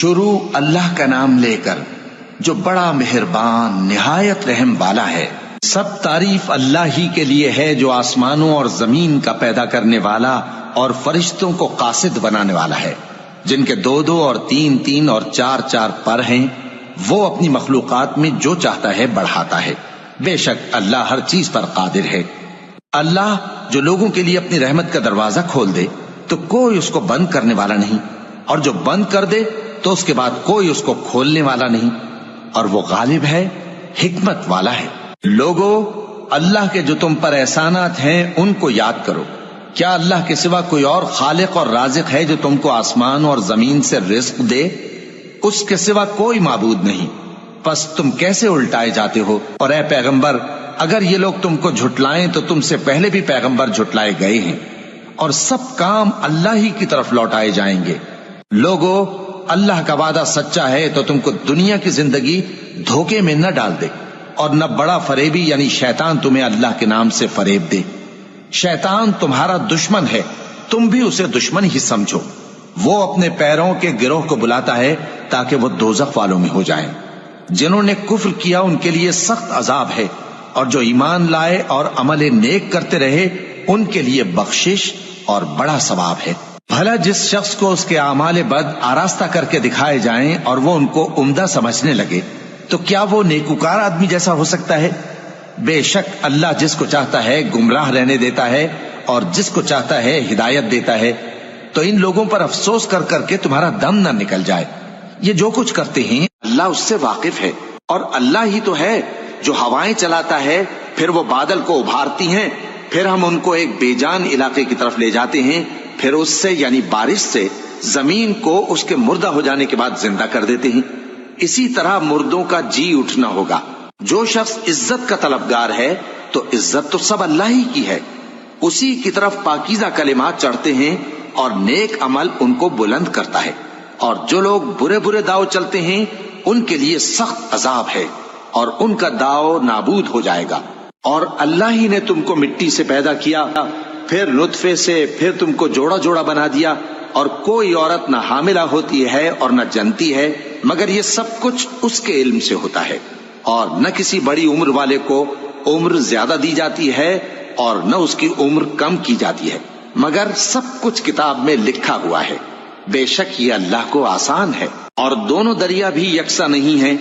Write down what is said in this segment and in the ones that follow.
شروع اللہ کا نام لے کر جو بڑا مہربان نہایت رحم والا ہے۔ سب تعریف اللہ ہی کے لیے ہے جو آسمانوں اور زمین کا پیدا کرنے والا اور فرشتوں کو قاصد بنانے والا ہے، جن کے 2 اور 3 اور 4 پر ہیں۔ وہ اپنی مخلوقات میں جو چاہتا ہے بڑھاتا ہے، بے شک اللہ ہر چیز پر قادر ہے۔ اللہ جو لوگوں کے لیے اپنی رحمت کا دروازہ کھول دے تو کوئی اس کو بند کرنے والا نہیں، اور جو بند کر دے تو اس کے بعد کوئی اس کو کھولنے والا نہیں، اور وہ غالب ہے، حکمت والا ہے۔ لوگو، اللہ کے جو تم پر احسانات ہیں ان کو یاد کرو۔ کیا اللہ کے سوا کوئی اور خالق اور رازق ہے جو تم کو آسمان اور زمین سے رزق دے؟ اس کے سوا کوئی معبود نہیں، پس تم کیسے الٹائے جاتے ہو؟ اور اے پیغمبر، اگر یہ لوگ تم کو جھٹلائیں تو تم سے پہلے بھی پیغمبر جھٹلائے گئے ہیں، اور سب کام اللہ ہی کی طرف لوٹائے جائیں گے۔ لوگو، اللہ کا وعدہ سچا ہے تو تم کو دنیا کی زندگی دھوکے میں نہ ڈال دے، اور نہ بڑا فریبی یعنی شیطان تمہیں اللہ کے نام سے فریب دے۔ شیطان تمہارا دشمن ہے، تم بھی اسے دشمن ہی سمجھو۔ وہ اپنے پیروں کے گروہ کو بلاتا ہے تاکہ وہ دوزخ والوں میں ہو جائیں۔ جنہوں نے کفر کیا ان کے لیے سخت عذاب ہے، اور جو ایمان لائے اور عمل نیک کرتے رہے ان کے لیے بخشش اور بڑا ثواب ہے۔ بھلا جس شخص کو اس کے اعمال بد آراستہ کر کے دکھائے جائیں اور وہ ان کو عمدہ سمجھنے لگے تو کیا وہ نیکوکار آدمی جیسا ہو سکتا ہے؟ بے شک اللہ جس کو چاہتا ہے گمراہ رہنے دیتا ہے اور جس کو چاہتا ہے ہدایت دیتا ہے۔ تو ان لوگوں پر افسوس کر کر کے تمہارا دم نہ نکل جائے۔ یہ جو کچھ کرتے ہیں اللہ اس سے واقف ہے، اور اللہ ہی تو ہے جو ہوائیں چلاتا ہے، پھر وہ بادل کو ابھارتی ہیں، پھر ہم ان کو ایک بے جان علاقے کی طرف لے جاتے ہیں، پھر اس سے یعنی بارش سے زمین کو اس کے مردہ ہو جانے کے بعد زندہ کر دیتے ہیں۔ اسی طرح مردوں کا جی اٹھنا ہوگا۔ جو شخص عزت کا طلبگار ہے تو عزت تو سب اللہ ہی کی ہے، اسی کی طرف پاکیزہ کلمات چڑھتے ہیں اور نیک عمل ان کو بلند کرتا ہے۔ اور جو لوگ برے برے داؤ چلتے ہیں ان کے لیے سخت عذاب ہے، اور ان کا داؤ نابود ہو جائے گا۔ اور اللہ ہی نے تم کو مٹی سے پیدا کیا، پھر نطفے سے، پھر تم کو جوڑا جوڑا بنا دیا، اور کوئی عورت نہ حاملہ ہوتی ہے اور نہ جنتی ہے، مگر یہ سب کچھ اس کے علم سے ہوتا ہے۔ اور نہ کسی بڑی عمر والے کو عمر زیادہ دی جاتی ہے اور نہ اس کی عمر کم کی جاتی ہے، مگر سب کچھ کتاب میں لکھا ہوا ہے۔ بے شک یہ اللہ کو آسان ہے۔ اور دونوں دریا بھی یکساں نہیں ہیں،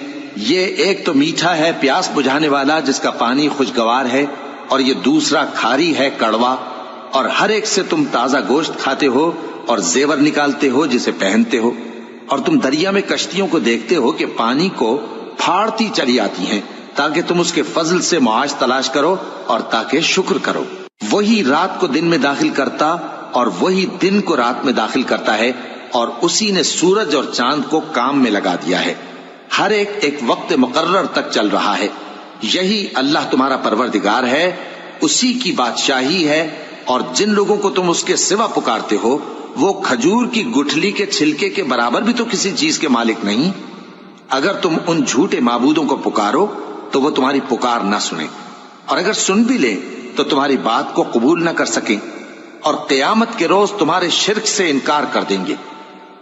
یہ ایک تو میٹھا ہے پیاس بجھانے والا جس کا پانی خوشگوار ہے، اور یہ دوسرا کھاری ہے کڑوا۔ اور ہر ایک سے تم تازہ گوشت کھاتے ہو اور زیور نکالتے ہو جسے پہنتے ہو۔ اور تم دریا میں کشتیوں کو دیکھتے ہو کہ پانی کو پھاڑتی چلی آتی ہیں، تاکہ تم اس کے فضل سے معاش تلاش کرو اور تاکہ شکر کرو۔ وہی رات کو دن میں داخل کرتا اور وہی دن کو رات میں داخل کرتا ہے، اور اسی نے سورج اور چاند کو کام میں لگا دیا ہے، ہر ایک ایک وقت مقرر تک چل رہا ہے۔ یہی اللہ تمہارا پروردگار ہے، اسی کی بادشاہی ہے۔ اور جن لوگوں کو تم اس کے سوا پکارتے ہو وہ کھجور کی گٹھلی کے چھلکے کے برابر بھی تو کسی چیز کے مالک نہیں۔ اگر تم ان جھوٹے معبودوں کو پکارو تو وہ تمہاری پکار نہ سنیں، اور اگر سن بھی لیں تو تمہاری بات کو قبول نہ کر سکیں، اور قیامت کے روز تمہارے شرک سے انکار کر دیں گے،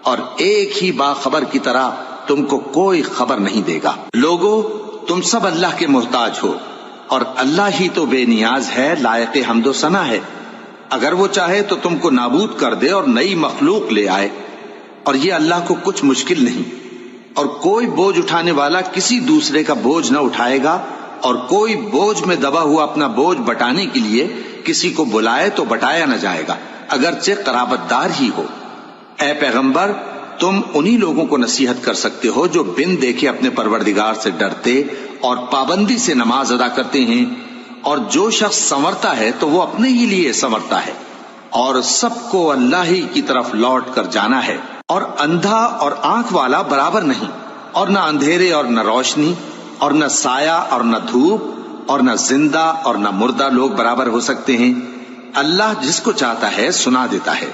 اور ایک ہی باخبر کی طرح تم کو کوئی خبر نہیں دے گا۔ لوگو، تم سب اللہ کے محتاج ہو، اور اللہ ہی تو بے نیاز ہے، لائق حمد و ثنا ہے۔ اگر وہ چاہے تو تم کو نابود کر دے اور نئی مخلوق لے آئے، اور یہ اللہ کو کچھ مشکل نہیں۔ اور کوئی بوجھ اٹھانے والا کسی دوسرے کا بوجھ نہ اٹھائے گا، اور کوئی بوجھ میں دبا ہوا اپنا بوجھ بٹانے کے لیے کسی کو بلائے تو بٹایا نہ جائے گا، اگرچہ قرابت دار ہی ہو۔ اے پیغمبر، تم انہی لوگوں کو نصیحت کر سکتے ہو جو بن دیکھے اپنے پروردگار سے ڈرتے اور پابندی سے نماز ادا کرتے ہیں، اور جو شخص سنورتا ہے تو وہ اپنے ہی لیے سنورتا ہے، اور سب کو اللہ ہی کی طرف لوٹ کر جانا ہے۔ اور اندھا اور آنکھ والا برابر نہیں، اور نہ اندھیرے اور نہ روشنی، اور نہ سایہ اور نہ دھوپ، اور نہ زندہ اور نہ مردہ لوگ برابر ہو سکتے ہیں۔ اللہ جس کو چاہتا ہے سنا دیتا ہے،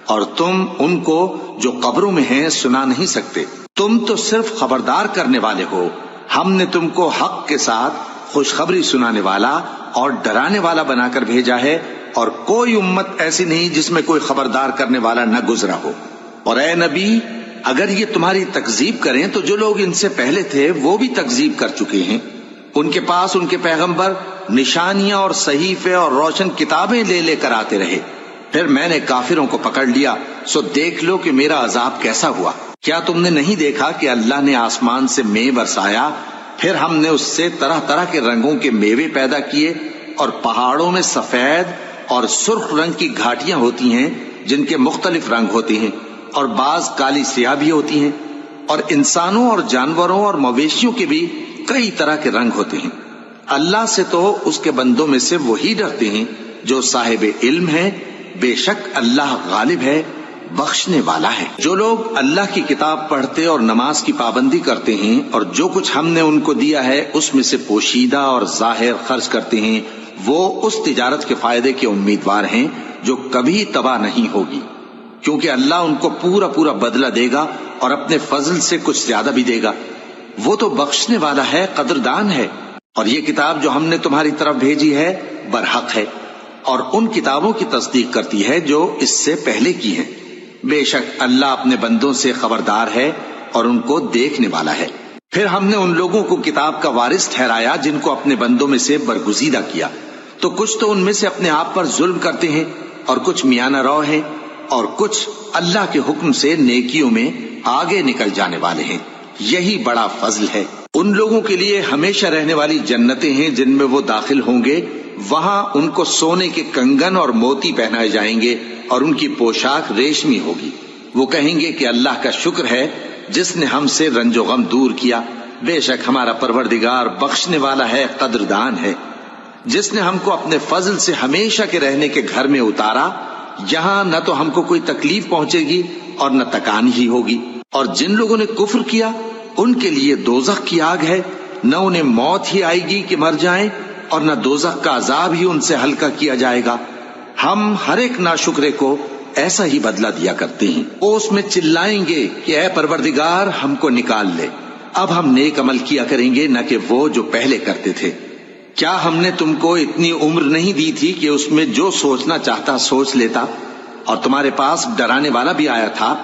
اور تم ان کو جو قبروں میں ہیں سنا نہیں سکتے۔ تم تو صرف خبردار کرنے والے ہو، ہم نے تم کو حق کے ساتھ خوشخبری سنانے والا اور ڈرانے والا بنا کر بھیجا ہے، اور کوئی امت ایسی نہیں جس میں کوئی خبردار کرنے والا نہ گزرا ہو۔ اور اے نبی، اگر یہ تمہاری تکذیب کریں تو جو لوگ ان سے پہلے تھے وہ بھی تکذیب کر چکے ہیں. ان کے پاس ان کے پیغمبر نشانیاں اور صحیفے اور روشن کتابیں لے لے کر آتے رہے. پھر میں نے کافروں کو پکڑ لیا، سو دیکھ لو کہ میرا عذاب کیسا ہوا. کیا تم نے نہیں دیکھا کہ اللہ نے آسمان سے مے برسایا، پھر ہم نے اس سے طرح طرح کے رنگوں کے میوے پیدا کیے، اور پہاڑوں میں سفید اور سرخ رنگ کی گھاٹیاں ہوتی ہیں جن کے مختلف رنگ ہوتے ہیں، اور بعض کالی سیاہ بھی ہوتی ہیں، اور انسانوں اور جانوروں اور مویشیوں کے بھی کئی طرح کے رنگ ہوتے ہیں. اللہ سے تو اس کے بندوں میں سے وہی ڈرتے ہیں جو صاحب علم ہے. بے شک اللہ غالب ہے، بخشنے والا ہے. جو لوگ اللہ کی کتاب پڑھتے اور نماز کی پابندی کرتے ہیں اور جو کچھ ہم نے ان کو دیا ہے اس میں سے پوشیدہ اور ظاہر خرچ کرتے ہیں، وہ اس تجارت کے فائدے کے امیدوار ہیں جو کبھی تباہ نہیں ہوگی، کیونکہ اللہ ان کو پورا پورا بدلہ دے گا اور اپنے فضل سے کچھ زیادہ بھی دے گا. وہ تو بخشنے والا ہے، قدردان ہے. اور یہ کتاب جو ہم نے تمہاری طرف بھیجی ہے برحق ہے، اور ان کتابوں کی تصدیق کرتی ہے جو اس سے پہلے کی ہیں. بے شک اللہ اپنے بندوں سے خبردار ہے اور ان کو دیکھنے والا ہے. پھر ہم نے ان لوگوں کو کتاب کا وارث ٹھہرایا جن کو اپنے بندوں میں سے برگزیدہ کیا، تو کچھ تو ان میں سے اپنے آپ پر ظلم کرتے ہیں اور کچھ میانہ رو ہیں، اور کچھ اللہ کے حکم سے نیکیوں میں آگے نکل جانے والے ہیں. یہی بڑا فضل ہے. ان لوگوں کے لیے ہمیشہ رہنے والی جنتیں ہیں جن میں وہ داخل ہوں گے. وہاں ان کو سونے کے کنگن اور موتی پہنائے جائیں گے اور ان کی پوشاک ریشمی ہوگی. وہ کہیں گے کہ اللہ کا شکر ہے جس نے ہم سے رنج و غم دور کیا. بے شک ہمارا پروردگار بخشنے والا ہے، قدردان ہے. جس نے ہم کو اپنے فضل سے ہمیشہ کے رہنے کے گھر میں اتارا، یہاں نہ تو ہم کو کوئی تکلیف پہنچے گی اور نہ تکان ہی ہوگی. اور جن لوگوں نے کفر کیا ان کے لیے دوزخ کی آگ ہے، نہ انہیں موت ہی آئے گی کہ مر جائیں اور نہ دوزخ کا عذاب ہی ان سے ہلکا کیا جائے گا. ہم ہر ایک ناشکرے کو ایسا ہی بدلہ دیا کرتے ہیں. وہ اس میں چلائیں گے کہ اے پروردگار ہم کو نکال لے، اب ہم نیک عمل کیا کریں گے نہ کہ وہ جو پہلے کرتے تھے. کیا ہم نے تم کو اتنی عمر نہیں دی تھی کہ اس میں جو سوچنا چاہتا سوچ لیتا، اور تمہارے پاس ڈرانے والا بھی آیا تھا؟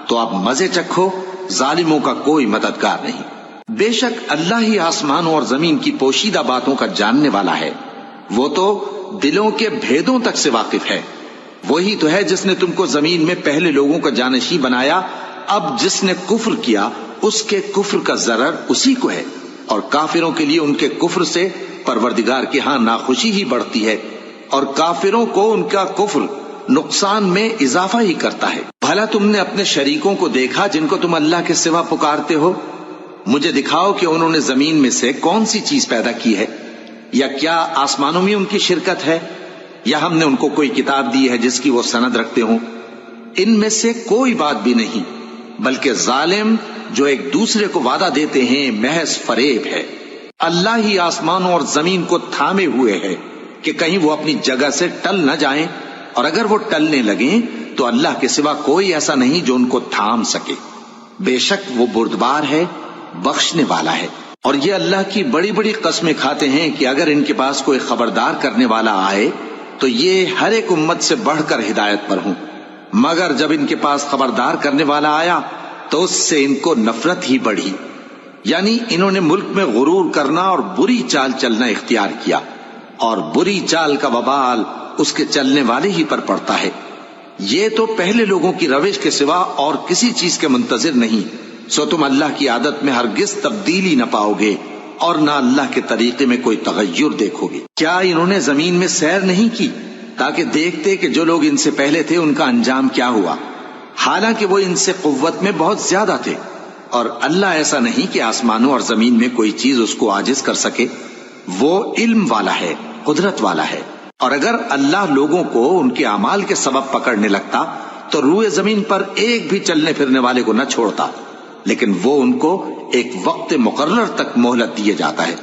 تو اب مزے چکھو، ظالموں کا کوئی مددگار نہیں. بے شک اللہ ہی آسمانوں اور زمین کی پوشیدہ باتوں کا جاننے والا ہے. وہ تو دلوں کے بھیدوں تک سے واقف ہے. وہی تو ہے جس نے تم کو زمین میں پہلے لوگوں کا جانشین بنایا. اب جس نے کفر کیا اس کے کفر کا ضرر اسی کو ہے، اور کافروں کے لیے ان کے کفر سے پروردگار کے ہاں ناخوشی ہی بڑھتی ہے، اور کافروں کو ان کا کفر نقصان میں اضافہ ہی کرتا ہے. بھلا تم نے اپنے شریکوں کو دیکھا جن کو تم اللہ کے سوا پکارتے ہو؟ مجھے دکھاؤ کہ انہوں نے زمین میں سے کون سی چیز پیدا کی ہے، یا کیا آسمانوں میں ان کی شرکت ہے، یا ہم نے ان کو کوئی کتاب دی ہے جس کی وہ سند رکھتے ہوں؟ ان میں سے کوئی بات بھی نہیں، بلکہ ظالم جو ایک دوسرے کو وعدہ دیتے ہیں محض فریب ہے. اللہ ہی آسمانوں اور زمین کو تھامے ہوئے ہے کہ کہیں وہ اپنی جگہ سے ٹل نہ جائیں، اور اگر وہ ٹلنے لگیں تو اللہ کے سوا کوئی ایسا نہیں جو ان کو تھام سکے. بے شک وہ بردبار ہے، بخشنے والا ہے. اور یہ اللہ کی بڑی بڑی قسمیں کھاتے ہیں کہ اگر ان کے پاس کوئی خبردار کرنے والا آئے تو یہ ہر ایک امت سے بڑھ کر ہدایت پر ہوں، مگر جب ان کے پاس خبردار کرنے والا آیا تو اس سے ان کو نفرت ہی بڑھی. یعنی انہوں نے ملک میں غرور کرنا اور بری چال چلنا اختیار کیا، اور بری چال کا وبال اس کے چلنے والے ہی پر پڑتا ہے. یہ تو پہلے لوگوں کی روش کے سوا اور کسی چیز کے منتظر نہیں، سو تم اللہ کی عادت میں ہرگز تبدیلی نہ پاؤ گے اور نہ اللہ کے طریقے میں کوئی تغیر دیکھو گے. کیا انہوں نے زمین میں سیر نہیں کی تاکہ دیکھتے کہ جو لوگ ان سے پہلے تھے ان کا انجام کیا ہوا، حالانکہ وہ ان سے قوت میں بہت زیادہ تھے. اور اللہ ایسا نہیں کہ آسمانوں اور زمین میں کوئی چیز اس کو عاجز کر سکے. وہ علم والا ہے، قدرت والا ہے. اور اگر اللہ لوگوں کو ان کے اعمال کے سبب پکڑنے لگتا تو روئے زمین پر ایک بھی چلنے پھرنے والے کو نہ چھوڑتا، لیکن وہ ان کو ایک وقت مقرر تک مہلت دیے جاتا ہے.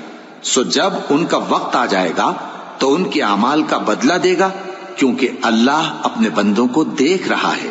سو جب ان کا وقت آ جائے گا تو ان کے اعمال کا بدلہ دے گا، کیونکہ اللہ اپنے بندوں کو دیکھ رہا ہے.